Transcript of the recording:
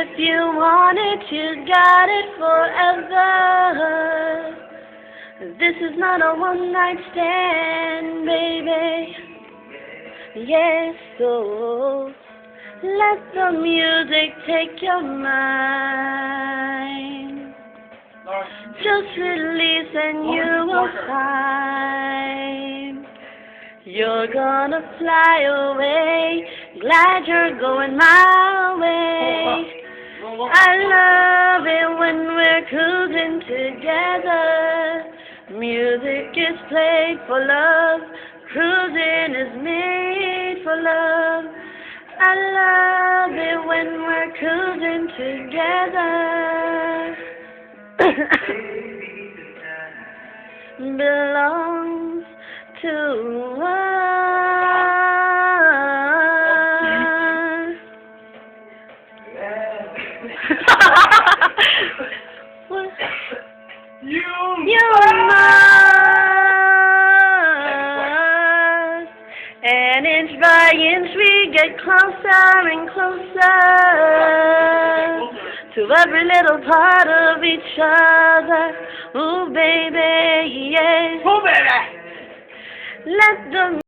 If you want it, you got it forever. This is not a one-night stand, baby. Yes, so let the music take your mind. Just release and you will find you're gonna fly away. Glad you're going my way. I love it when we're cruising together. Music is played for love. Cruising is made for love. I love it when we're cruising together. Belongs to us. You're mine. And inch by inch we get closer and closer to every little part of each other. Ooh, baby, yeah. Oh, baby! Let the